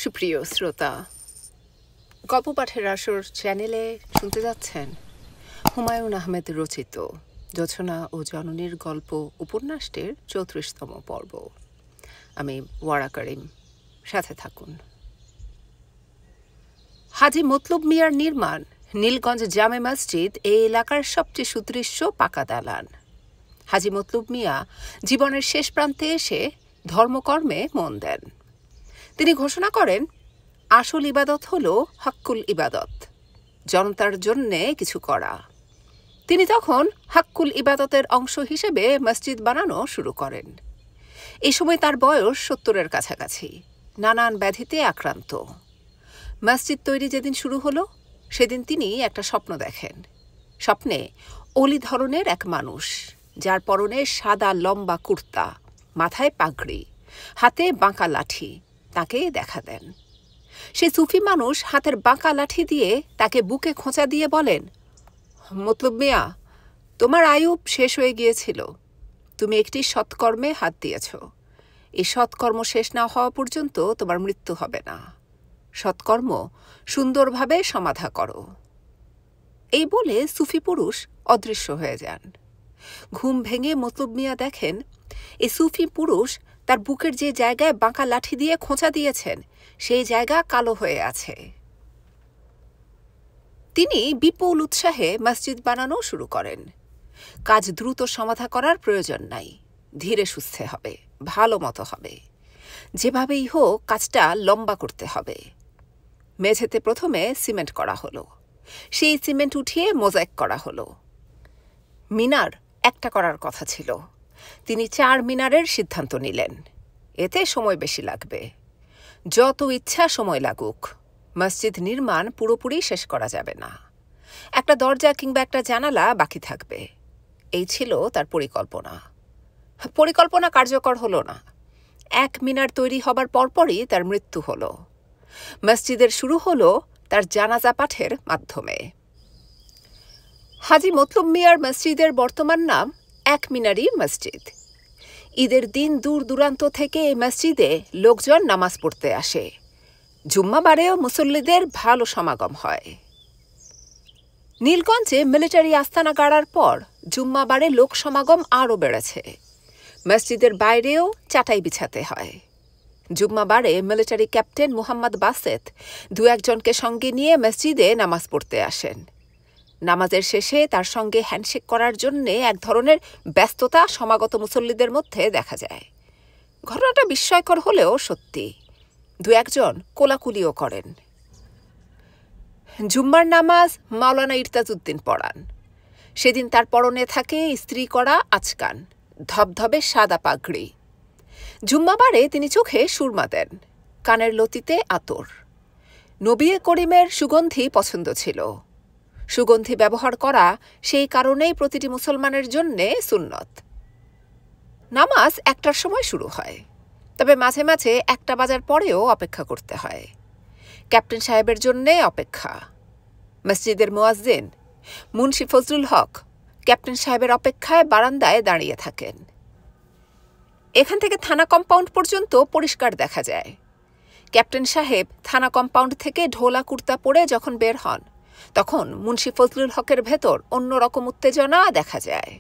সুপ্রিয় শ্রোতা, গল্প পাঠের আসর চ্যানেলে শুনতে যাচ্ছেন হুমায়ুন আহমেদ রচিত জোছনা ও জননীর গল্প উপন্যাসটির ৩৪তম পর্ব। আমি ওয়ারা করিম, সাথে থাকুন। হাজী মতলুব মিয়ার নির্মাণ নীলগঞ্জ জামে মসজিদ এই এলাকার সবচেয়ে সুদৃশ্য পাকা দালান। হাজী মতলুব মিয়া জীবনের শেষ প্রান্তে এসে ধর্মকর্মে মন দেন। তিনি ঘোষণা করেন, আসল ইবাদত হল হাক্কুল ইবাদত, জনতার জন্যে কিছু করা। তিনি তখন হাক্কুল ইবাদতের অংশ হিসেবে মসজিদ বানানো শুরু করেন। এই সময় তার বয়স ৭০-এর কাছাকাছি, নানান ব্যাধিতে আক্রান্ত। মসজিদ তৈরি যেদিন শুরু হলো সেদিন তিনি একটা স্বপ্ন দেখেন। স্বপ্নে অলি ধরনের এক মানুষ, যার পরনে সাদা লম্বা কুর্তা, মাথায় পাগড়ি, হাতে বাঁকা লাঠি, তাকে দেখা দেন। সেই সুফি মানুষ হাতের বাঁকা লাঠি দিয়ে তাকে বুকে খোঁচা দিয়ে বলেন, মতলুব মিয়া, তোমার আয়ু শেষ হয়ে গিয়েছিল। তুমি একটি সৎকর্মে হাত দিয়েছ। এই সৎকর্ম শেষ না হওয়া পর্যন্ত তোমার মৃত্যু হবে না। সৎকর্ম সুন্দরভাবে সমাধা করো। এই বলে সুফি পুরুষ অদৃশ্য হয়ে যান। ঘুম ভেঙে মতলুব মিয়া দেখেন, এই সুফি পুরুষ তার বুকের যে জায়গায় বাঁকা লাঠি দিয়ে খোঁচা দিয়েছেন সেই জায়গা কালো হয়ে আছে। তিনি বিপুল উৎসাহে মসজিদ বানানো শুরু করেন। কাজ দ্রুত সমাধা করার প্রয়োজন নাই, ধীরে সুস্থে হবে, ভালো মতো হবে। যেভাবেই হোক কাজটা লম্বা করতে হবে। মেঝেতে প্রথমে সিমেন্ট করা হলো, সেই সিমেন্ট উঠিয়ে মোজাইক করা হলো। মিনার একটা করার কথা ছিল, তিনি ৪ মিনারের সিদ্ধান্ত নিলেন। এতে সময় বেশি লাগবে। যত ইচ্ছা সময় লাগুক, মসজিদ নির্মাণ পুরোপুরি শেষ করা যাবে না। একটা দরজা কিংবা একটা জানালা বাকি থাকবে। এই ছিল তার পরিকল্পনা। পরিকল্পনা কার্যকর হলো না। ১ মিনার তৈরি হবার পরপরই তার মৃত্যু হলো। মসজিদের শুরু হলো তার জানাজা পাঠের মাধ্যমে। হাজী মতলুব মিয়ার মসজিদের বর্তমান নাম ১ মিনারি মসজিদ। ঈদের দিন দূর দূরান্ত থেকে এই মসজিদে লোকজন নামাজ পড়তে আসে। জুম্মাবারেও মুসল্লিদের ভালো সমাগম হয়। নীলগঞ্জে মিলিটারি আস্তানা গাড়ার পর জুম্মাবারে লোক সমাগম আরও বেড়েছে। মসজিদের বাইরেও চাটাই বিছাতে হয়। জুম্মাবারে মিলিটারি ক্যাপ্টেন মুহাম্মদ বাসেত ২-১ জনকে সঙ্গে নিয়ে মসজিদে নামাজ পড়তে আসেন। নামাজের শেষে তার সঙ্গে হ্যান্ডশেক করার জন্য এক ধরনের ব্যস্ততা সমাগত মুসল্লিদের মধ্যে দেখা যায়। ঘটনাটা বিস্ময়কর হলেও সত্যি। ২-১ জন কোলাকুলিও করেন। জুম্মার নামাজ মাওলানা ইরতাজউদ্দিন পড়ান। সেদিন তার পরনে থাকে ইস্ত্রি করা আচকান, ধবধবে সাদা পাগড়ি। জুম্মাবারে তিনি চোখে সুরমা দেন, কানের লতিতে আতর। নবী করিমের সুগন্ধি পছন্দ ছিল। সুগন্ধি ব্যবহার করা সেই কারণেই প্রতিটি মুসলমানের জন্যে সুন্নত। নামাজ ১টার সময় শুরু হয়, তবে মাঝে মাঝে ১টা বাজার পরেও অপেক্ষা করতে হয়। ক্যাপ্টেন সাহেবের জন্যে অপেক্ষা। মসজিদের মুয়াজ্জিন মুন্সি ফজলুল হক ক্যাপ্টেন সাহেবের অপেক্ষায় বারান্দায় দাঁড়িয়ে থাকেন। এখান থেকে থানা কম্পাউন্ড পর্যন্ত পরিষ্কার দেখা যায়। ক্যাপ্টেন সাহেব থানা কম্পাউন্ড থেকে ঢোলা কুর্তা পরে যখন বের হন, তখন মুন্সি ফজলুল হকের ভেতর অন্যরকম উত্তেজনা দেখা যায়।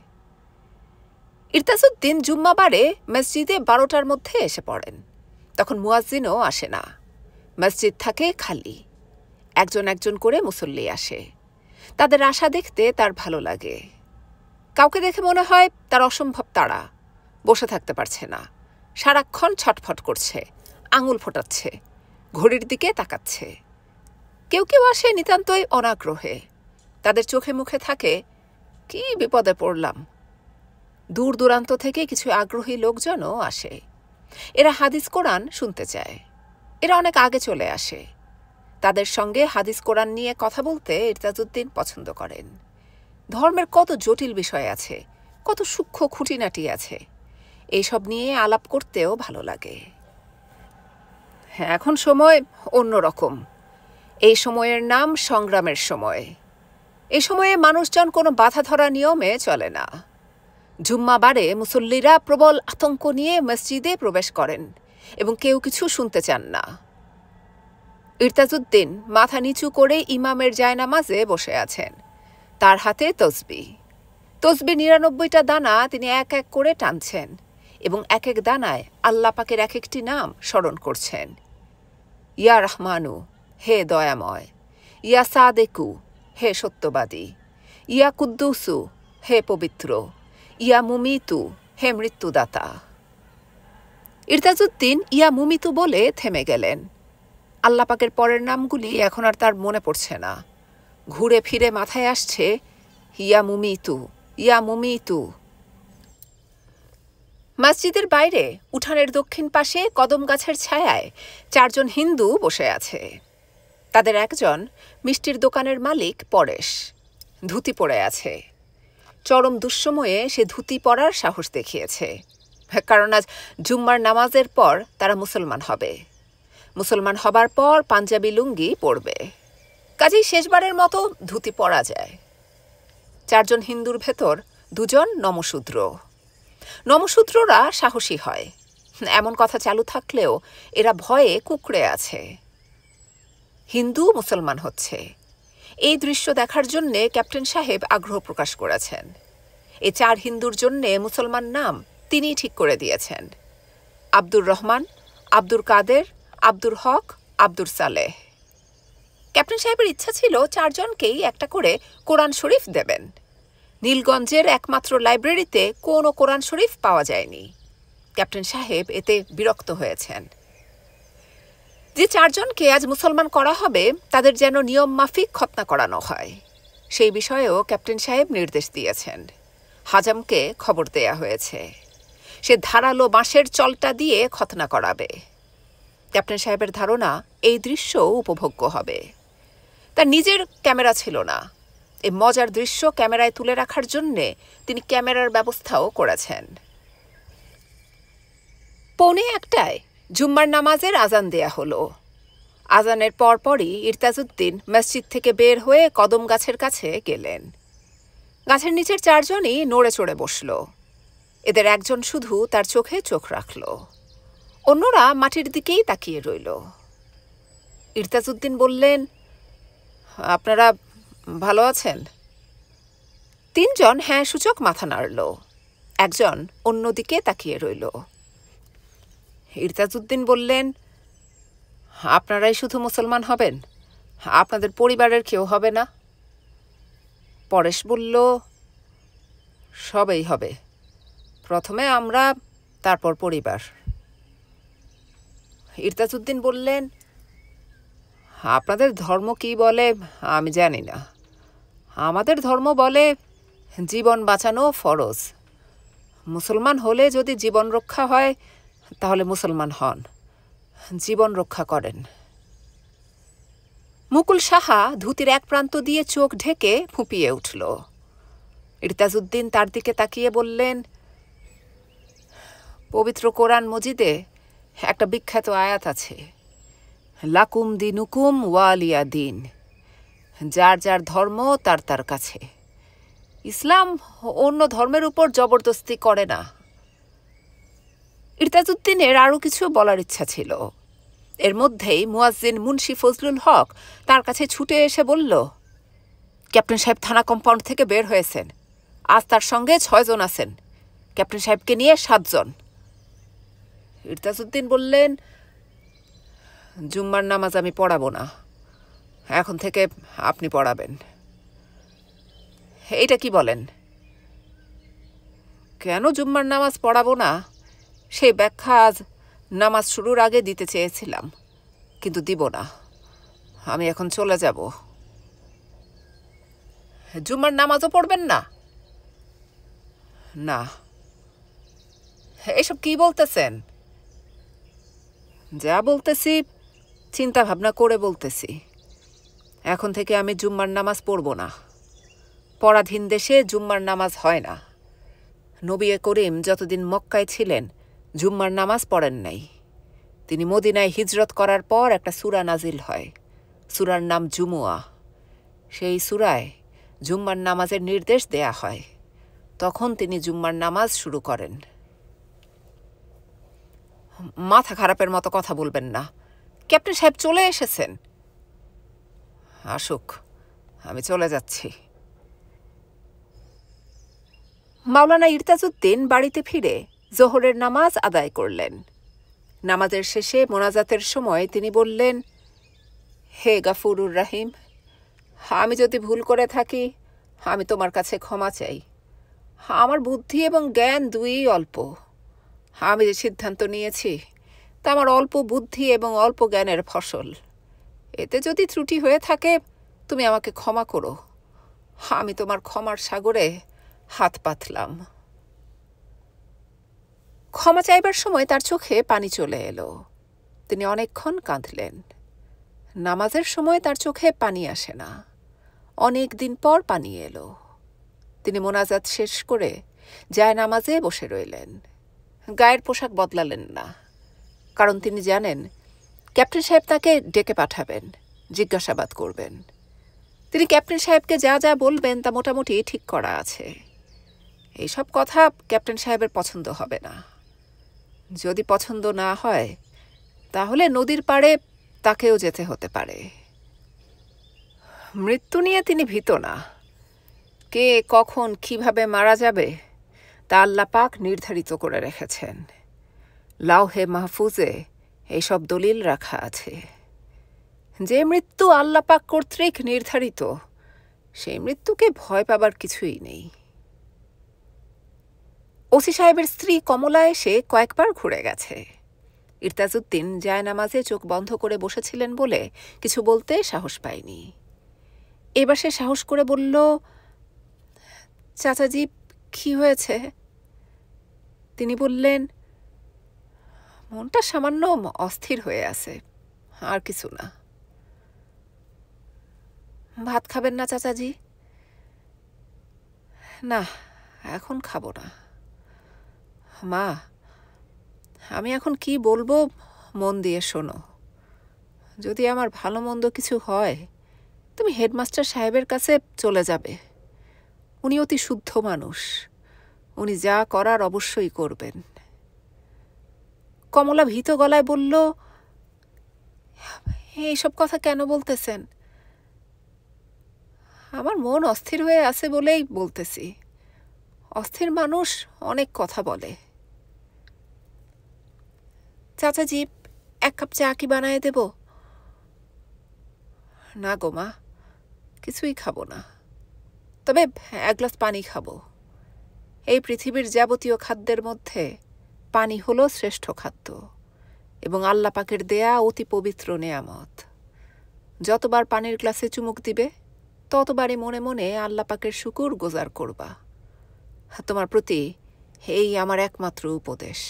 ইরতাজউদ্দিন জুম্মাবারে মসজিদে ১২টার মধ্যে এসে পড়েন। তখন মুয়াজ্জিনও আসে না, মসজিদ থাকে খালি। একজন একজন করে মুসল্লি আসে। তাদের আশা দেখতে তার ভালো লাগে। কাউকে দেখে মনে হয় তার অসম্ভব তাড়া, বসে থাকতে পারছে না, সারাক্ষণ ছটফট করছে, আঙুল ফোটাচ্ছে, ঘড়ির দিকে তাকাচ্ছে। কেউ কেউ আসে নিতান্তই অনাগ্রহে। তাদের চোখে মুখে থাকে, কি বিপদে পড়লাম। দূর দূরান্ত থেকে কিছু আগ্রহী লোকজনও আসে। এরা হাদিস কোরআন শুনতে চায়। এরা অনেক আগে চলে আসে। তাদের সঙ্গে হাদিস কোরআন নিয়ে কথা বলতে ইরতাজউদ্দিন পছন্দ করেন। ধর্মের কত জটিল বিষয় আছে, কত সূক্ষ্ম খুঁটিনাটি আছে, এইসব নিয়ে আলাপ করতেও ভালো লাগে। হ্যাঁ, এখন সময় অন্যরকম। এই সময়ের নাম সংগ্রামের সময়। এই সময়ে মানুষজন কোনো বাধা ধরা নিয়মে চলে না। জুম্মাবারে মুসল্লিরা প্রবল আতঙ্ক নিয়ে মসজিদে প্রবেশ করেন এবং কেউ কিছু শুনতে চান না। ইরতাজউদ্দিন মাথা নিচু করে ইমামের জায়নামাজে বসে আছেন। তার হাতে তসবিহ। তসবিহ ৯৯টা দানা তিনি এক এক করে টানছেন এবং এক এক দানায় আল্লাহ পাকের এক একটি নাম স্মরণ করছেন। ইয়া রহমানু, হে দয়াময়। ইয়া সাদেকু, হে সত্যবাদী। ইয়া কুদ্দুসু, হে পবিত্র। ইয়া মুমিতু, হে মৃত্যুদাতা। ইরতাজউদ্দিন ইয়া মুমিতু বলে থেমে গেলেন। আল্লাহ পাকের পরের নামগুলি এখন আর তার মনে পড়ছে না। ঘুরে ফিরে মাথায় আসছে ইয়া মুমিতু, ইয়া মুমিতু। মসজিদের বাইরে উঠানের দক্ষিণ পাশে কদম গাছের ছায়ায় 4 জন হিন্দু বসে আছে। তাদের একজন মিষ্টির দোকানের মালিক পরেশ, ধুতি পরে আছে। চরম দুঃসময়ে সে ধুতি পরার সাহস দেখিয়েছে, কারণ আজ জুম্মার নামাজের পর তারা মুসলমান হবে। মুসলমান হবার পর পাঞ্জাবি লুঙ্গি পরবে, কাজেই শেষবারের মতো ধুতি পরা যায়। 4 জন হিন্দুর ভেতর 2 জন নমশূদ্র। নমশূদ্ররা সাহসী হয়, এমন কথা চালু থাকলেও এরা ভয়ে কুঁকড়ে আছে। হিন্দু মুসলমান হচ্ছে, এই দৃশ্য দেখার জন্যে ক্যাপ্টেন সাহেব আগ্রহ প্রকাশ করেছেন। এই 4 হিন্দুর জন্যে মুসলমান নাম তিনিই ঠিক করে দিয়েছেন: আব্দুর রহমান, আব্দুর কাদের, আব্দুর হক, আব্দুর সালেহ। ক্যাপ্টেন সাহেবের ইচ্ছা ছিল 4 জনকেই একটা করে কোরআন শরীফ দেবেন। নীলগঞ্জের একমাত্র লাইব্রেরিতে কোনো কোরআন শরীফ পাওয়া যায়নি। ক্যাপ্টেন সাহেব এতে বিরক্ত হয়েছেন। যে 4 জনকে আজ মুসলমান করা হবে তাদের যেন নিয়ম মাফিক খতনা করানো হয়, সেই বিষয়েও ক্যাপ্টেন সাহেব নির্দেশ দিয়েছেন। হাজামকে খবর দেয়া হয়েছে, সে ধারালো বাঁশের চলটা দিয়ে খতনা করাবে। ক্যাপ্টেন সাহেবের ধারণা এই দৃশ্যও উপভোগ্য হবে। তার নিজের ক্যামেরা ছিল না, এই মজার দৃশ্য ক্যামেরায় তুলে রাখার জন্যে তিনি ক্যামেরার ব্যবস্থাও করেছেন। 1:45 জুম্মার নামাজের আজান দেয়া হলো। আজানের পরপরই ইরতাজউদ্দিন মসজিদ থেকে বের হয়ে কদম গাছের কাছে গেলেন। গাছের নিচের 4 জনই নড়ে চড়ে বসল। এদের একজন শুধু তার চোখে চোখ রাখল, অন্যরা মাটির দিকেই তাকিয়ে রইল। ইরতাজউদ্দিন বললেন, আপনারা ভালো আছেন? 3 জন হ্যাঁ সূচক মাথা নাড়ল, একজন অন্যদিকে তাকিয়ে রইল। ইরতাজউদ্দিন বললেন, আপনারাই শুধু মুসলমান হবেন, আপনাদের পরিবারের কেউ হবে না? পরেশ বলল, সবই হবে, প্রথমে আমরা, তারপর পরিবার। ইরতাজউদ্দিন বললেন, আপনাদের ধর্ম কি বলে আমি জানি না, আমাদের ধর্ম বলে জীবন বাঁচানো ফরজ। মুসলমান হলে যদি জীবন রক্ষা হয় তাহলে মুসলমান হন, জীবন রক্ষা করেন। মুকুল সাহা ধুতির এক প্রান্ত দিয়ে চোখ ঢেকে ফুঁপিয়ে উঠল। ইরতাজউদ্দিন তার দিকে তাকিয়ে বললেন, পবিত্র কোরআন মজিদে একটা বিখ্যাত আয়াত আছে, লাকুম দিনুকুম ওয়ালিয়া দিন, যার যার ধর্ম তার তার কাছে। ইসলাম অন্য ধর্মের উপর জবরদস্তি করে না। ইরতাজউদ্দিনের আরও কিছু বলার ইচ্ছা ছিল, এর মধ্যেই মুয়াজ্জিন মুন্সি ফজলুল হক তার কাছে ছুটে এসে বলল, ক্যাপ্টেন সাহেব থানা কম্পাউন্ড থেকে বের হয়েছেন, আজ তার সঙ্গে 6 জন আছেন, ক্যাপ্টেন সাহেবকে নিয়ে 7 জন। ইরতাজউদ্দিন বললেন, জুম্মার নামাজ আমি পড়াবো না, এখন থেকে আপনি পড়াবেন। এইটা কি বলেন? কেন জুম্মার নামাজ পড়াবো না সেই ব্যাখ্যা আজ নামাজ শুরুর আগে দিতে চেয়েছিলাম, কিন্তু দিব না, আমি এখন চলে যাব। জুম্মার নামাজও পড়বেন না? না। এসব কি বলতেছেন? যা বলতেছি চিন্তা ভাবনা করে বলতেছি। এখন থেকে আমি জুম্মার নামাজ পড়ব না। পরাধীন দেশে জুম্মার নামাজ হয় না। নবী করিম যতদিন মক্কায় ছিলেন জুম্মার নামাজ পড়েন নাই। তিনি মদিনায় হিজরত করার পর একটা সূরা নাজিল হয়, সূরার নাম জুমুয়া। সেই সূরায় জুম্মার নামাজের নির্দেশ দেয়া হয়, তখন তিনি জুম্মার নামাজ শুরু করেন। মাথা খারাপের মতো কথা বলবেন না, ক্যাপ্টেন সাহেব চলে এসেছেন, আসুক, আমি চলে যাচ্ছি। মাওলানা ইরতাজউদ্দিন বাড়িতে ফিরে জোহরের নামাজ আদায় করলেন। নামাজের শেষে মোনাজাতের সময় তিনি বললেন, হে গাফুরুর রাহিম, আমি যদি ভুল করে থাকি আমি তোমার কাছে ক্ষমা চাই। আমার বুদ্ধি এবং জ্ঞান দুইই অল্প। আমি যে সিদ্ধান্ত নিয়েছি তা আমার অল্প বুদ্ধি এবং অল্প জ্ঞানের ফসল। এতে যদি ত্রুটি হয়ে থাকে তুমি আমাকে ক্ষমা করো। আমি তোমার ক্ষমার সাগরে হাত পাতলাম। ক্ষমা চাইবার সময় তার চোখে পানি চলে এলো। তিনি অনেকক্ষণ কাঁদলেন। নামাজের সময় তার চোখে পানি আসে না। অনেক দিন পর পানি এলো। তিনি মোনাজাত শেষ করে জায়নামাজে বসে রইলেন। গায়ের পোশাক বদলালেন না, কারণ তিনি জানেন ক্যাপ্টেন সাহেব তাকে ডেকে পাঠাবেন, জিজ্ঞাসাবাদ করবেন। তিনি ক্যাপ্টেন সাহেবকে যা যা বলবেন তা মোটামুটি ঠিক করা আছে। এইসব কথা ক্যাপ্টেন সাহেবের পছন্দ হবে না। যদি পছন্দ না হয় তাহলে নদীর পাড়ে তাকেও যেতে হতে পারে। মৃত্যু নিয়ে তিনি ভীত না। কে কখন কিভাবে মারা যাবে তা আল্লাহ পাক নির্ধারিত করে রেখেছেন। লাউহে মাহফুজে এইসব দলিল রাখা আছে। যে মৃত্যু আল্লাহ পাক কর্তৃক নির্ধারিত, সেই মৃত্যুকে ভয় পাবার কিছুই নেই। ওসি সাহেবের স্ত্রী কমলা এসে কয়েকবার ঘুরে গেছে। ইরতাজউদ্দিন জায়নামাজে চোখ বন্ধ করে বসেছিলেন বলে কিছু বলতে সাহস পায়নি। এবার সে সাহস করে বলল, চাচাজি, কি হয়েছে? তিনি বললেন, মনটা সামান্য অস্থির হয়ে আছে, আর কিছু না। ভাত খাবেন না চাচাজি? না, এখন খাবো না। মা, আমি এখন কি বলবো মন দিয়ে শোনো। যদি আমার ভালো মন্দ কিছু হয় তুমি হেডমাস্টার সাহেবের কাছে চলে যাবে। উনি অতি শুদ্ধ মানুষ, উনি যা করার অবশ্যই করবেন। কমলা ভীত গলায় বলল, এইসব কথা কেন বলতেছেন? আমার মন অস্থির হয়ে আছে বলেই বলতেছি। অস্থির মানুষ অনেক কথা বলে। চাচাজি, এক কাপ চা কি বানায় দেব? না গো মা, কিছুই খাবো না, তবে এক গ্লাস পানি খাবো। এই পৃথিবীর যাবতীয় খাদ্যের মধ্যে পানি হলো শ্রেষ্ঠ খাদ্য এবং আল্লাহ পাকের দেয়া অতি পবিত্র নেয়ামত। যতবার পানির গ্লাসে চুমুক দিবে ততবারই মনে মনে আল্লাহ পাকের শুকুর গুজার করবা। তোমার প্রতি এই আমার একমাত্র উপদেশ।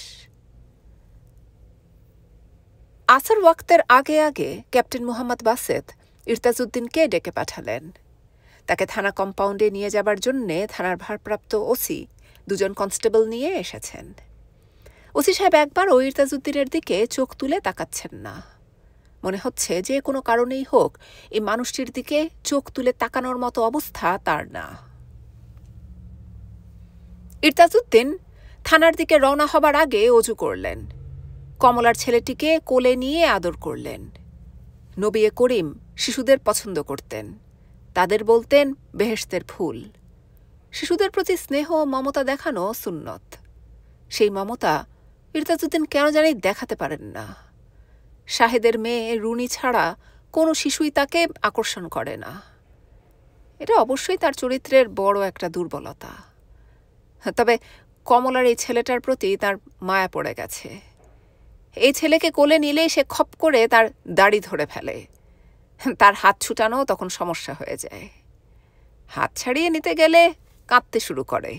আসর ওয়াক্তের আগে আগে ক্যাপ্টেন মুহাম্মদ বাসেত ইরতাজউদ্দিনকে ডেকে পাঠালেন। তাকে থানা কম্পাউন্ডে নিয়ে যাবার জন্যে থানার ভারপ্রাপ্ত ওসি দুজন কনস্টেবল নিয়ে এসেছেন। ওসি সাহেব একবারও ইরতাজউদ্দিনের দিকে চোখ তুলে তাকাচ্ছেন না। মনে হচ্ছে যে কোনো কারণেই হোক এই মানুষটির দিকে চোখ তুলে তাকানোর মতো অবস্থা তার না। ইরতাজউদ্দিন থানার দিকে রওনা হবার আগে অজু করলেন। কমলার ছেলেটিকে কোলে নিয়ে আদর করলেন। নবিয়ে করিম শিশুদের পছন্দ করতেন। তাদের বলতেন বেহেশতের ফুল। শিশুদের প্রতি স্নেহ ও মমতা দেখানো সুন্নত। সেই মমতা ইরতাজউদ্দিন কেন জানি দেখাতে পারেন না। শাহেদের মেয়ে রুনি ছাড়া কোনো শিশুই তাকে আকর্ষণ করে না। এটা অবশ্যই তার চরিত্রের বড় একটা দুর্বলতা। তবে কমলার এই ছেলেটার প্রতি তার মায়া পড়ে গেছে। এই ছেলেকে কোলে নিলেই সে খপ করে তার দাড়ি ধরে ফেলে। তার হাত ছুটানো তখন সমস্যা হয়ে যায়। হাত ছাড়িয়ে নিতে গেলে কাঁদতে শুরু করে।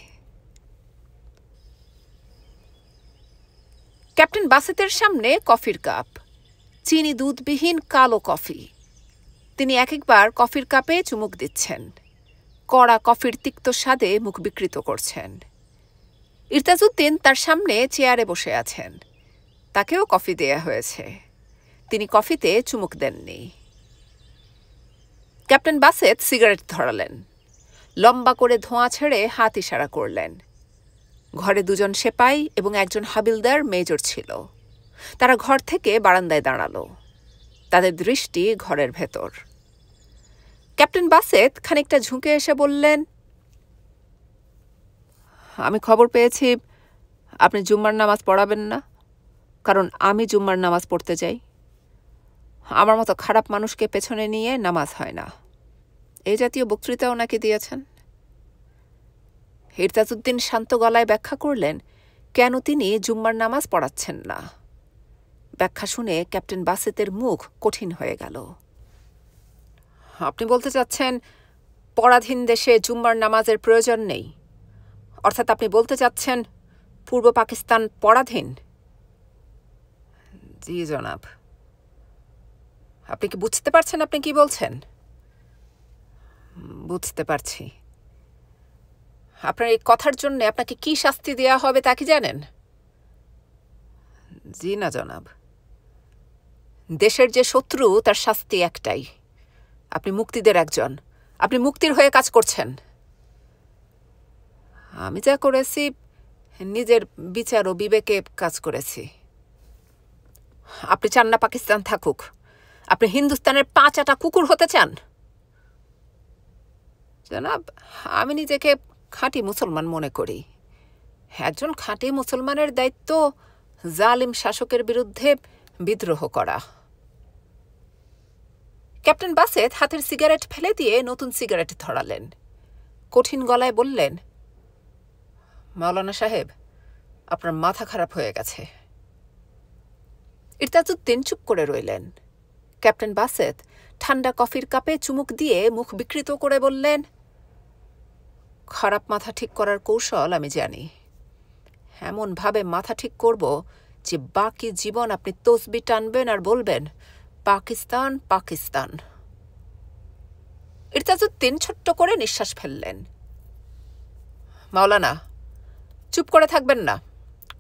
ক্যাপ্টেন বাসেতের সামনে কফির কাপ, চিনি দুধবিহীন কালো কফি। তিনি এক একবার কফির কাপে চুমুক দিচ্ছেন, কড়া কফির তিক্ত স্বাদে মুখ বিকৃত করছেন। ইরতাজউদ্দিন তার সামনে চেয়ারে বসে আছেন। তাকেও কফি দেয়া হয়েছে। তিনি কফিতে চুমুক দেননি। ক্যাপ্টেন বাসেত সিগারেট ধরালেন। লম্বা করে ধোঁয়া ছেড়ে হাত ইশারা করলেন। ঘরে দুজন সেপাই এবং একজন হাবিলদার মেজর ছিল। তারা ঘর থেকে বারান্দায় দাঁড়ালো। তাদের দৃষ্টি ঘরের ভেতর। ক্যাপ্টেন বাসেত খানিকটা ঝুঁকে এসে বললেন, আমি খবর পেয়েছি আপনি জুম্মার নামাজ পড়াবেন না, কারণ আমি জুম্মার নামাজ পড়তে যাই। আমার মতো খারাপ মানুষকে পেছনে নিয়ে নামাজ হয় না। এই জাতীয় বক্তৃতাও নাকি দিয়েছেন। ইরতাজউদ্দিন শান্ত গলায় ব্যাখ্যা করলেন কেন তিনি জুম্মার নামাজ পড়াচ্ছেন না। ব্যাখ্যা শুনে ক্যাপ্টেন বাসেতের মুখ কঠিন হয়ে গেল। আপনি বলতে চাচ্ছেন পরাধীন দেশে জুম্মার নামাজের প্রয়োজন নেই? অর্থাৎ আপনি বলতে চাচ্ছেন পূর্ব পাকিস্তান পরাধীন? জি জনাব। আপনি কি বুঝতে পারছেন আপনি কি বলছেন? বুঝতে পারছি। আপনার এই কথার জন্য আপনাকে কি শাস্তি দেওয়া হবে তা কি জানেন? জি না জনাব। দেশের যে শত্রু তার শাস্তি একটাই, আপনি মুক্তিদের একজন, আপনি মুক্তির হয়ে কাজ করছেন। আমি যা করেছি নিজের বিচার ও বিবেকে কাজ করেছি। আপনি চান না পাকিস্তান থাকুক? আপনি হিন্দুস্তানের 5 আটা কুকুর হতে চান? জনাব, আমি নিজেকে খাঁটি মুসলমান মনে করি। একজন খাঁটি মুসলমানের দায়িত্ব জালিম শাসকের বিরুদ্ধে বিদ্রোহ করা। ক্যাপ্টেন বাসেত হাতের সিগারেট ফেলে দিয়ে নতুন সিগারেট ধরালেন। কঠিন গলায় বললেন, মাওলানা সাহেব, আপনার মাথা খারাপ হয়ে গেছে। ইরতাজউদ্দিন চুপ করে রইলেন। ক্যাপ্টেন বাসেত ঠান্ডা কফির কাপে চুমুক দিয়ে মুখ বিকৃত করে বললেন, খারাপ মাথা ঠিক করার কৌশল আমি জানি। এমনভাবে মাথা ঠিক করব যে বাকি জীবন আপনি তসবি টানবেন আর বলবেন, পাকিস্তান পাকিস্তান। ইরতাজউদ্দিন ছোট্ট করে নিঃশ্বাস ফেললেন। মাওলানা, চুপ করে থাকবেন না,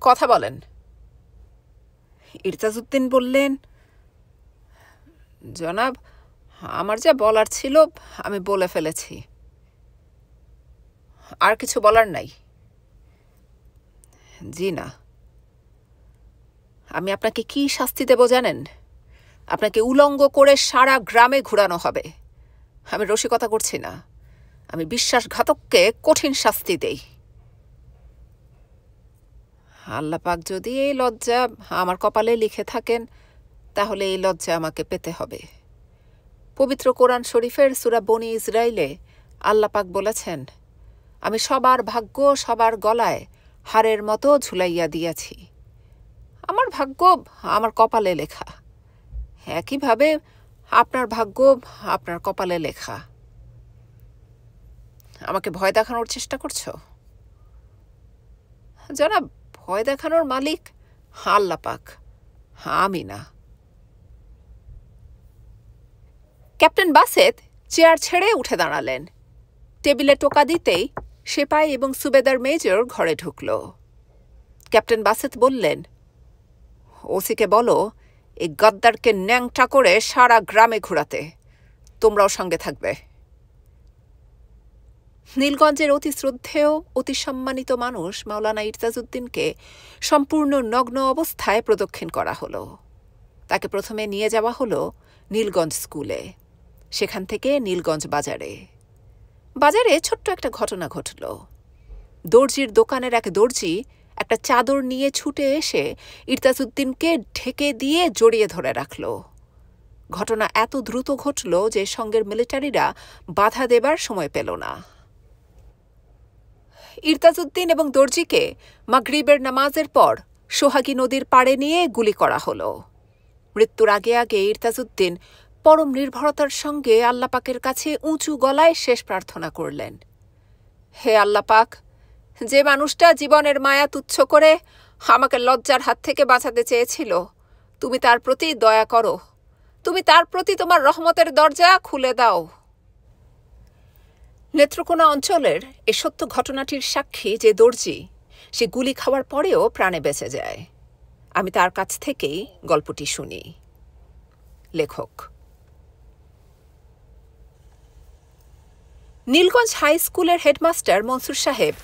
কথা বলেন। ইরতাজউদ্দিন বললেন, জনাব, আমার যা বলার ছিল আমি বলে ফেলেছি। আর কিছু বলার নাই? জি না। আমি আপনাকে কি শাস্তি দেব জানেন? আপনাকে উলঙ্গ করে সারা গ্রামে ঘুরানো হবে। আমি রসিকতা করছি না, আমি বিশ্বাসঘাতককে কঠিন শাস্তি দেই। আল্লাহ পাক যদি এই লজ্জা আমার কপালে লিখে থাকেন, তাহলে এই লজ্জা আমাকে পেতে হবে। পবিত্র কোরআন শরীফের সূরা বনী ইসরাইলে আল্লাহ পাক বলেছেন, আমি সবার ভাগ্য সবার গলায় হাড়ের মতো ঝুলাইয়া দিয়াছি। আমার ভাগ্য আমার কপালে লেখা, একইভাবে আপনার ভাগ্য আপনার কপালে লেখা। আমাকে ভয় দেখানোর চেষ্টা করছো? জনাব, ভয় দেখানোর মালিক আল্লাহ পাক, আমি না। ক্যাপ্টেন বাসেত চেয়ার ছেড়ে উঠে দাঁড়ালেন। টেবিলে টোকা দিতেই সেপাই এবং সুবেদার মেজর ঘরে ঢুকল। ক্যাপ্টেন বাসেত বললেন, ওসিকে বলো এই গদ্দারকে ন্যাংটা করে সারা গ্রামে ঘুরাতে, তোমরাও সঙ্গে থাকবে। নীলগঞ্জের অতি শ্রদ্ধেয় অতি সম্মানিত মানুষ মাওলানা ইরতাজউদ্দিনকে সম্পূর্ণ নগ্ন অবস্থায় প্রদক্ষিণ করা হলো। তাকে প্রথমে নিয়ে যাওয়া হলো নীলগঞ্জ স্কুলে, সেখান থেকে নীলগঞ্জ বাজারে। বাজারে ছোট্ট একটা ঘটনা ঘটল। দর্জির দোকানের এক দর্জি একটা চাদর নিয়ে ছুটে এসে ইরতাজউদ্দিনকে ঢেকে দিয়ে জড়িয়ে ধরে রাখল। ঘটনা এত দ্রুত ঘটল যে সঙ্গের মিলিটারিরা বাধা দেবার সময় পেল না। ইরতাজউদ্দিন এবং দর্জিকে মাগরিবের নামাজের পর সোহাগী নদীর পাড়ে নিয়ে গুলি করা হলো। মৃত্যুর আগে আগে ইরতাজউদ্দিন পরম নির্ভরতার সঙ্গে আল্লাহ পাকের কাছে উঁচু গলায় শেষ প্রার্থনা করলেন, হে আল্লাহ পাক, যে মানুষটা জীবনের মায়া তুচ্ছ করে আমাকে লজ্জার হাত থেকে বাঁচাতে চেয়েছিল, তুমি তার প্রতি দয়া করো, তুমি তার প্রতি তোমার রহমতের দরজা খুলে দাও। নেত্রকোনা অঞ্চলের এ সত্য ঘটনাটির সাক্ষী যে দর্জি, সে গুলি খাওয়ার পরেও প্রাণে বেঁচে যায়। আমি তার কাছ থেকেই গল্পটি শুনি। লেখক। নীলগঞ্জ হাই স্কুলের হেডমাস্টার মনসুর সাহেব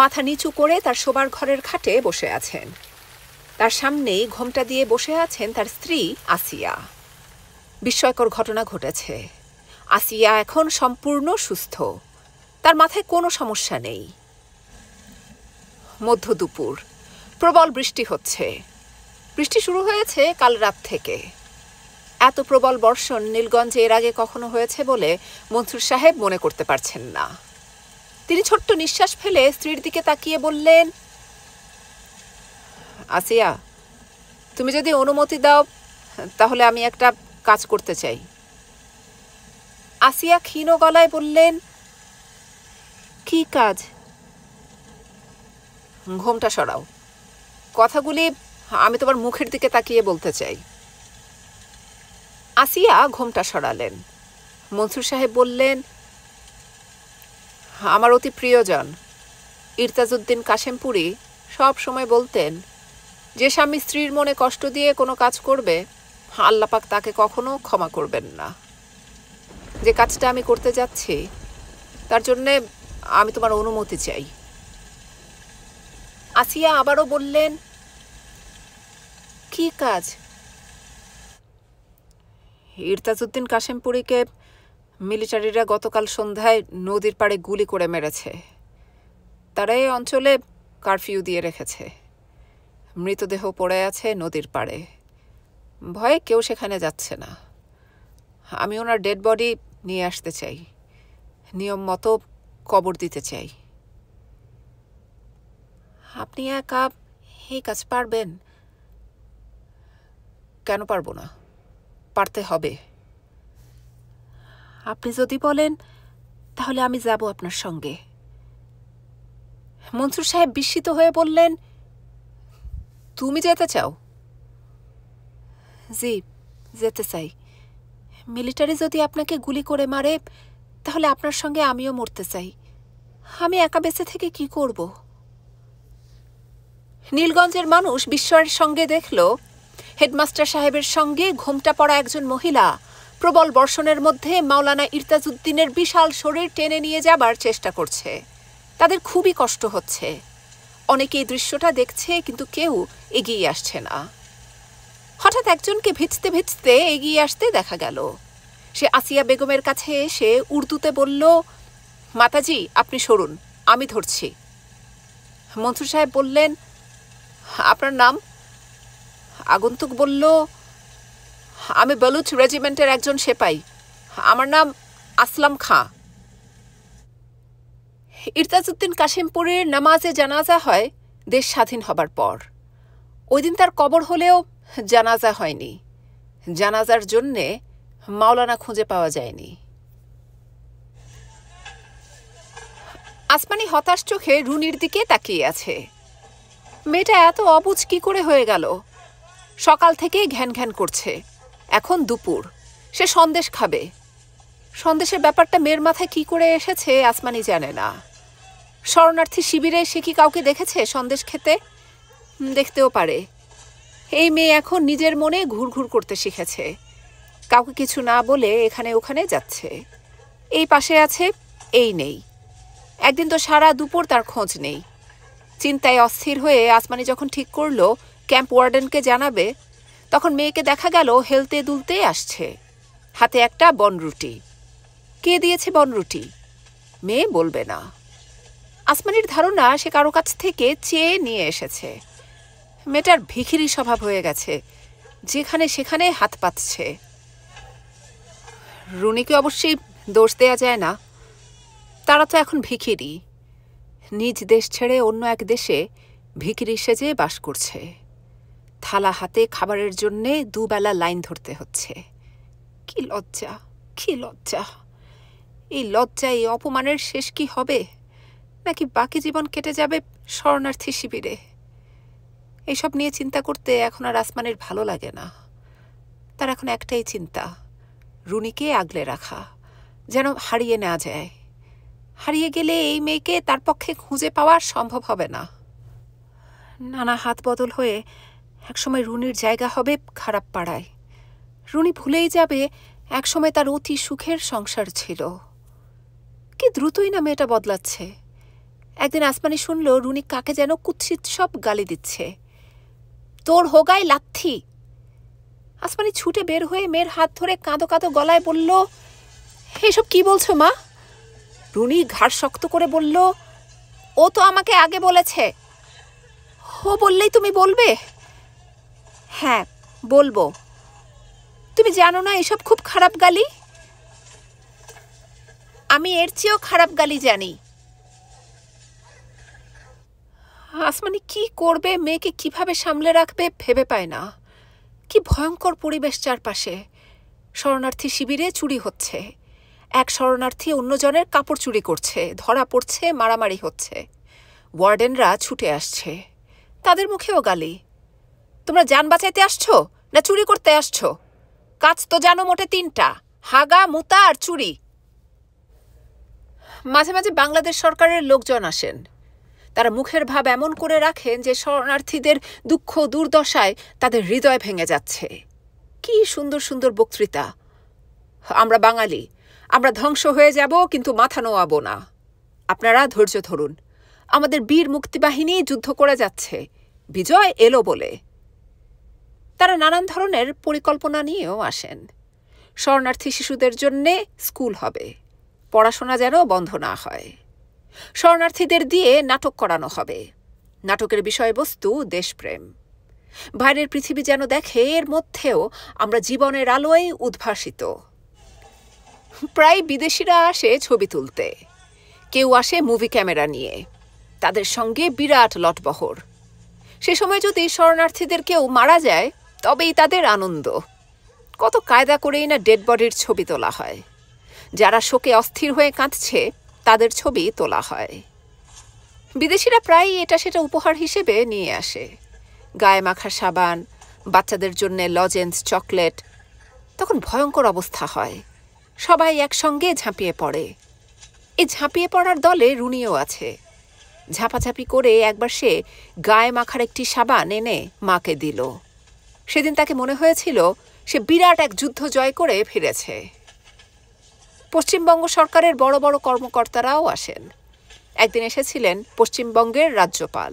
মাথা নিচু করে তার শোবার ঘরের খাটে বসে আছেন। তার সামনেই ঘোমটা দিয়ে বসে আছেন তার স্ত্রী আসিয়া। বিস্ময়কর ঘটনা ঘটেছে। আসিয়া এখন সম্পূর্ণ সুস্থ, তার মাথায় কোনো সমস্যা নেই। মধ্য দুপুর, প্রবল বৃষ্টি হচ্ছে। বৃষ্টি শুরু হয়েছে কাল রাত থেকে। এত প্রবল বর্ষণ নীলগঞ্জে এর আগে কখনো হয়েছে বলে মনসুর সাহেব মনে করতে পারছেন না। তিনি ছোট্ট নিঃশ্বাস ফেলে স্ত্রীর দিকে তাকিয়ে বললেন, আসিয়া, তুমি যদি অনুমতি দাও তাহলে আমি একটা কাজ করতে চাই। আসিয়া ক্ষীণ গলায় বললেন, কি কাজ? ঘোমটা সরাও। কথাগুলি আমি তোমার মুখের দিকে তাকিয়ে বলতে চাই। আসিয়া ঘোমটা সরালেন। মনসুর সাহেব বললেন, আমার অতি প্রিয়জন ইরতাজউদ্দিন কাশেমপুরী সব সময় বলতেন, যে স্বামী স্ত্রীর মনে কষ্ট দিয়ে কোনো কাজ করবে, আল্লাহ পাক তাকে কখনো ক্ষমা করবেন না। যে কাজটা আমি করতে যাচ্ছি তার জন্যে আমি তোমার অনুমতি চাই। আসিয়া আবারও বললেন, কি কাজ? ইরতাজউদ্দিন কাশেমপুরীকে মিলিটারিরা গতকাল সন্ধ্যায় নদীর পাড়ে গুলি করে মেরেছে। তারা এই অঞ্চলে কারফিউ দিয়ে রেখেছে। মৃতদেহ পড়ে আছে নদীর পাড়ে। ভয়ে কেউ সেখানে যাচ্ছে না। আমি ওনার ডেড বডি নিয়ে আসতে চাই, নিয়ম মতো কবর দিতে চাই। আপনি একা এই কাজ পারবেন? কেন পারবো না? পারতে হবে। আপনি যদি বলেন তাহলে আমি যাব আপনার সঙ্গে। মনসুর সাহেব বিস্মিত হয়ে বললেন, তুমি যেতে চাও? জি, যেতে চাই। মিলিটারি যদি আপনাকে গুলি করে মারে তাহলে আপনার সঙ্গে আমিও মরতে চাই। আমি একা বেঁচে থেকে কি করব? নীলগঞ্জের মানুষ বিস্ময়ের সঙ্গে দেখল হেডমাস্টার সাহেবের সঙ্গে ঘোমটা পড়া একজন মহিলা প্রবল বর্ষণের মধ্যে মাওলানা ইরতাজউদ্দিনের বিশাল শরীর টেনে নিয়ে যাবার চেষ্টা করছে। তাদের খুবই কষ্ট হচ্ছে। অনেকে এই দৃশ্যটা দেখছে, কিন্তু কেউ এগিয়ে আসছে না। হঠাৎ একজনকে ভিজতে ভিজতে এগিয়ে আসতে দেখা গেল। সে আসিয়া বেগমের কাছে এসে উর্দুতে বলল, মাতাজি, আপনি সরুন, আমি ধরছি। মনসুর সাহেব বললেন, আপনার নাম? আগন্তুক বলল, আমি বলুচ রেজিমেন্টের একজন সেপাই, আমার নাম আসলাম খাঁ। ইরতাজউদ্দিন কাশেমপুরের নামাজে জানাজা হয় দেশ স্বাধীন হবার পর। ওই দিন তার কবর হলেও জানাজা হয়নি। জানাজার জন্যে মাওলানা খুঁজে পাওয়া যায়নি। আসমানি হতাশ চোখে রুনির দিকে তাকিয়ে আছে। মেয়েটা এত অবুঝ কি করে হয়ে গেল? সকাল থেকে ঘ্যান ঘ্যান করছে। এখন দুপুর, সে সন্দেশ খাবে। সন্দেশের ব্যাপারটা মেয়ের মাথায় কি করে এসেছে আসমানি জানে না। শরণার্থী শিবিরে সে কি কাউকে দেখেছে সন্দেশ খেতে? দেখতেও পারে। এই মেয়ে এখন নিজের মনে ঘুরঘুর করতে শিখেছে। কাউকে কিছু না বলে এখানে ওখানে যাচ্ছে। এই পাশে আছে, এই নেই। একদিন তো সারা দুপুর তার খোঁজ নেই। চিন্তায় অস্থির হয়ে আসমানি যখন ঠিক করলো ক্যাম্প ওয়ার্ডেনকে জানাবে, তখন মেয়েকে দেখা গেল হেলতে দুলতে আসছে, হাতে একটা বনরুটি। কে দিয়েছে বনরুটি? মেয়ে বলবে না। আসমানির ধারণা সে কারো কাছ থেকে চেয়ে নিয়ে এসেছে। মেয়েটার ভিখিরি স্বভাব হয়ে গেছে, যেখানে সেখানে হাত পাতছে। রুনিকে অবশ্যই দোষ দেয়া যায় না। তারা তো এখন ভিখিরি, নিজ দেশ ছেড়ে অন্য এক দেশে ভিখিরি সেজে বাস করছে। থালা হাতে খাবারের জন্যে দুবেলা লাইন ধরতে হচ্ছে। কি লজ্জা, কি লজ্জা! এই লজ্জা, এই অপমানের শেষ কি হবে? নাকি বাকি জীবন কেটে যাবে শরণার্থী শিবিরে? এইসব নিয়ে চিন্তা করতে এখন আর আসমানের ভালো লাগে না। তার এখন একটাই চিন্তা, রুনিকে আগলে রাখা, যেন হারিয়ে না যায়। হারিয়ে গেলে এই মেয়েকে তার পক্ষে খুঁজে পাওয়া সম্ভব হবে না। নানা হাত বদল হয়ে একসময় রুনির জায়গা হবে খারাপ পাড়ায়। রুনি ভুলেই যাবে একসময় তার অতি সুখের সংসার ছিল। কি দ্রুতই না মেয়েটা বদলাচ্ছে। একদিন আসমানি শুনল রুনি কাকে যেন কুৎসিত সব গালি দিচ্ছে। তোর হোগায় লাথি! আসমানি ছুটে বের হয়ে মেয়ের হাত ধরে কাঁদো কাঁদো গলায় বলল, এসব কি বলছো মা? রুনি ঘাড় শক্ত করে বলল, ও তো আমাকে আগে বলেছে। ও বললেই তুমি বলবে? হ্যাঁ, বলবো। তুমি জানো না এসব খুব খারাপ গালি? আমি এর চেয়েও খারাপ গালি জানি। আসমানি কি করবে, মেয়েকে কিভাবে সামলে রাখবে ভেবে পায় না। কি ভয়ঙ্কর পরিবেশ চারপাশে। শরণার্থী শিবিরে চুরি হচ্ছে, এক শরণার্থী অন্যজনের কাপড় চুরি করছে, ধরা পড়ছে, মারামারি হচ্ছে। ওয়ার্ডেনরা ছুটে আসছে, তাদের মুখেও গালি। তোমরা যান বাঁচাইতে আসছো না চুরি করতে আসছো? কাজ তো জানো মোটে তিনটা, হাগা, মুতা আর চুরি। মাঝে মাঝে বাংলাদেশ সরকারের লোকজন আসেন। তারা মুখের ভাব এমন করে রাখেন যে শরণার্থীদের দুঃখ দুর্দশায় তাদের হৃদয় ভেঙে যাচ্ছে। কি সুন্দর সুন্দর বক্তৃতা। আমরা বাঙালি, আমরা ধ্বংস হয়ে যাব কিন্তু মাথা নোয়াবো না। আপনারা ধৈর্য ধরুন, আমাদের বীর মুক্তিবাহিনী যুদ্ধ করে যাচ্ছে, বিজয় এলো বলে। তারা নানান ধরনের পরিকল্পনা নিয়েও আসেন। শরণার্থী শিশুদের জন্যে স্কুল হবে, পড়াশোনা যেন বন্ধ না হয়। শরণার্থীদের দিয়ে নাটক করানো হবে, নাটকের বিষয়বস্তু দেশপ্রেম। বাইরের পৃথিবী যেন দেখে এর মধ্যেও আমরা জীবনের আলোয় উদ্ভাসিত। প্রায় বিদেশিরা আসে ছবি তুলতে, কেউ আসে মুভি ক্যামেরা নিয়ে, তাদের সঙ্গে বিরাট লটবহর। সে সময় যদি শরণার্থীদের কেউ মারা যায় তবেই তাদের আনন্দ। কত কায়দা করেই না ডেড বডির ছবি তোলা হয়। যারা শোকে অস্থির হয়ে কাঁদছে তাদের ছবি তোলা হয়। বিদেশিরা প্রায়ই এটা সেটা উপহার হিসেবে নিয়ে আসে, গায়ে মাখা সাবান, বাচ্চাদের জন্য লজেন্স, চকলেট। তখন ভয়ঙ্কর অবস্থা হয়, সবাই একসঙ্গে ঝাঁপিয়ে পড়ে। এই ঝাঁপিয়ে পড়ার দলে রুনিও আছে। ঝাঁপাঝাঁপি করে একবার সে গায়ে মাখার একটি সাবান এনে মাকে দিল। সেদিন তাকে মনে হয়েছিল সে বিরাট এক যুদ্ধ জয় করে ফিরেছে। পশ্চিমবঙ্গ সরকারের বড় বড় কর্মকর্তারাও আসেন। একদিন এসেছিলেন পশ্চিমবঙ্গের রাজ্যপাল।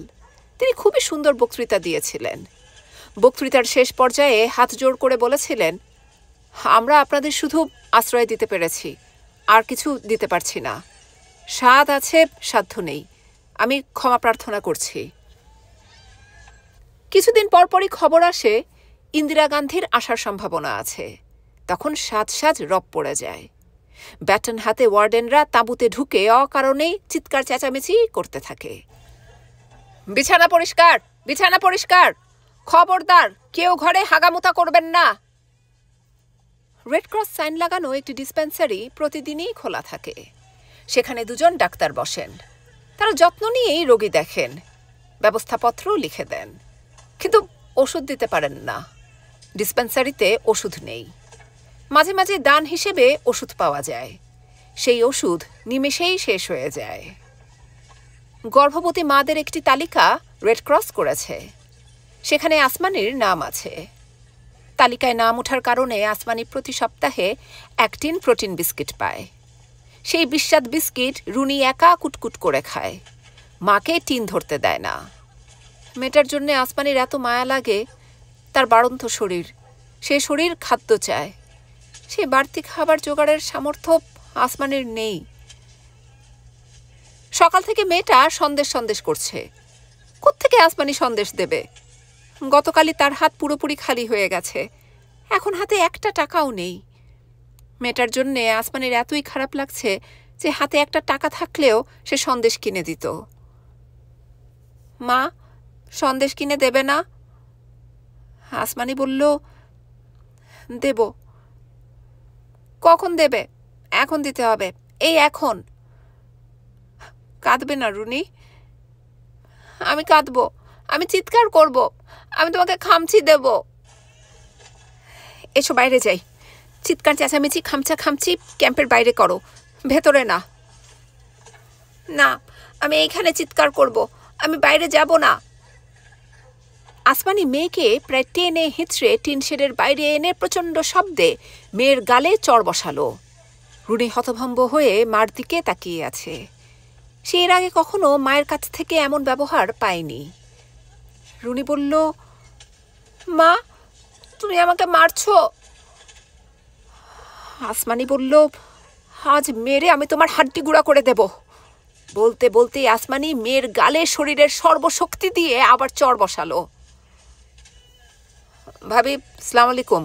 তিনি খুবই সুন্দর বক্তৃতা দিয়েছিলেন। বক্তৃতার শেষ পর্যায়ে হাত জোড় করে বলেছিলেন, আমরা আপনাদের শুধু আশ্রয় দিতে পেরেছি, আর কিছু দিতে পারছি না। স্বাদ আছে, সাধ্য নেই। আমি ক্ষমা প্রার্থনা করছি। কিছুদিন পরপরই খবর আসে ইন্দিরা গান্ধীর আসার সম্ভাবনা আছে। তখন সাজ রব পড়ে যায়। ব্যাটন হাতে ওয়ার্ডেনরা তাঁবুতে ঢুকে অকারণেই চিৎকার চেঁচামেচি করতে থাকে। বিছানা পরিষ্কার, বিছানা পরিষ্কার, খবরদার কেউ ঘরে হাগামুতা করবেন না। রেড ক্রস সাইন লাগানো একটি ডিসপেন্সারি প্রতিদিনই খোলা থাকে। সেখানে দুজন ডাক্তার বসেন। তারা যত্ন নিয়েই রোগী দেখেন, ব্যবস্থাপত্রও লিখে দেন, কিন্তু ওষুধ দিতে পারেন না। ডিসপেন্সারিতে ওষুধ নেই। মাঝে মাঝে দান হিসেবে ওষুধ পাওয়া যায়, সেই ওষুধ নিমেষেই শেষ হয়ে যায়। গর্ভবতী মাদের একটি তালিকা রেড ক্রস করেছে, সেখানে আসমানির নাম আছে। তালিকায় নাম ওঠার কারণে আসমানি প্রতি সপ্তাহে 1 টিন প্রোটিন বিস্কিট পায়। সেই বিস্বাদ বিস্কিট রুনি একা কুটকুট করে খায়, মাকে টিন ধরতে দেয় না। মেয়েটার জন্য আসমানির এত মায়া লাগে, তার বাড়ন্ত শরীর, সে শরীর খাদ্য চায়। সে বাড়তি খাবার জোগাড়ের সামর্থ্য আসমানির নেই। সকাল থেকে মেয়েটা সন্দেশ করছে, কোত্থেকে আসমানি সন্দেশ দেবে? গতকালই তার হাত পুরোপুরি খালি হয়ে গেছে, এখন হাতে একটা টাকাও নেই। মেয়েটার জন্যে আসমানির এতই খারাপ লাগছে যে হাতে একটা টাকা থাকলেও সে সন্দেশ কিনে দিত। মা, সন্দেশ কিনে দেবে না? আসমানি বলল, দেব। কখন দেবে? এখন দিতে হবে, এই এখন। কাঁদবে না রুনি? আমি কাঁদবো, আমি চিৎকার করব, আমি তোমাকে খামচি দেব। এসো বাইরে যাই, চিৎকার চেঁচামেচি খামচা খামচি ক্যাম্পের বাইরে করো, ভেতরে না। না, আমি এইখানে চিৎকার করব, আমি বাইরে যাব না। আসমানি মেয়েকে প্রায় টেনে হিঁচড়ে টিনশেডের বাইরে এনে প্রচণ্ড শব্দে মেয়ের গালে চড় বসালো। রুনি হতভম্ব হয়ে মার দিকে তাকিয়ে আছে। সে এর আগে কখনো মায়ের কাছ থেকে এমন ব্যবহার পায়নি। রুনি বলল, মা, তুমি আমাকে মারছো? আসমানি বলল, আজ মেরে আমি তোমার হাড্ডি গুঁড়া করে দেব। বলতে বলতে আসমানি মেয়ের গালে শরীরের সর্বশক্তি দিয়ে আবার চড় বসালো। ভাবি, সালাম আলাইকুম।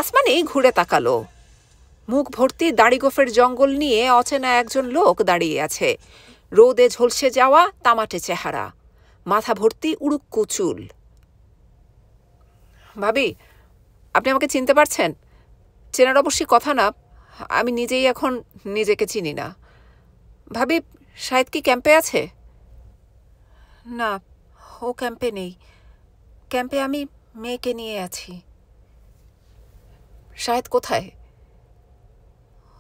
আসমানি ঘুরে তাকালো। মুখ ভর্তি দাড়ি গোফের জঙ্গল নিয়ে অচেনা একজন লোক দাঁড়িয়ে আছে। রোদে ঝলসে যাওয়া তামাটে চেহারা, মাথা ভর্তি উড়ুক্কু চুল। ভাবি, আপনি আমাকে চিনতে পারছেন? চেনার অবশ্যই কথা না, আমি নিজেই এখন নিজেকে চিনি না। ভাবি, শাহেদ কি ক্যাম্পে আছে? না, ও ক্যাম্পে নেই। ক্যাম্পে আমি মেয়েকে নিয়ে আছি। শাহেদ কোথায়?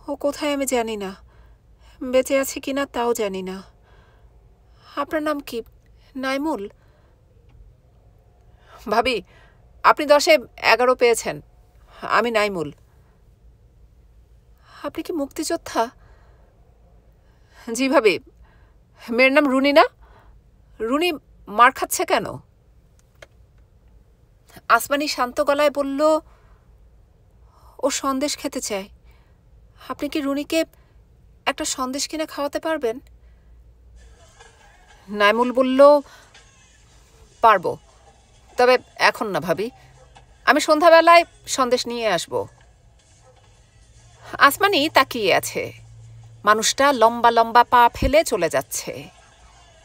ও কোথায় আমি জানি না। বেঁচে আছে কিনা তাও জানি না। আপনার নাম কি? নাইমুল? ভাবি, আপনি 10-এ 11 পেয়েছেন। আমি নাইমুল। আপনি কি মুক্তিযোদ্ধা? জি ভাবি। মেয়ের নাম রুনি না? রুনি মার খাচ্ছে কেন? আসমানি শান্ত গলায় বলল, ও সন্দেশ খেতে চায়। আপনি কি রুনিকে একটা সন্দেশ কিনে খাওয়াতে পারবেন? নাইমুল বলল, পারবো, তবে এখন না ভাবি। আমি সন্ধ্যাবেলায় সন্দেশ নিয়ে আসব। আসমানি তাকিয়ে আছে। মানুষটা লম্বা লম্বা পা ফেলে চলে যাচ্ছে।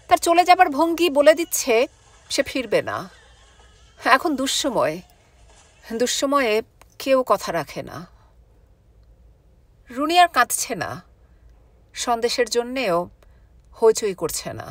তার চলে যাবার ভঙ্গি বলে দিচ্ছে সে ফিরবে না। এখন দুঃসময়। দুঃসময়ে কেউ কথা রাখে না। রুনি আর কাঁদছে না, সন্দেশের জন্যেও হইচই করছে না।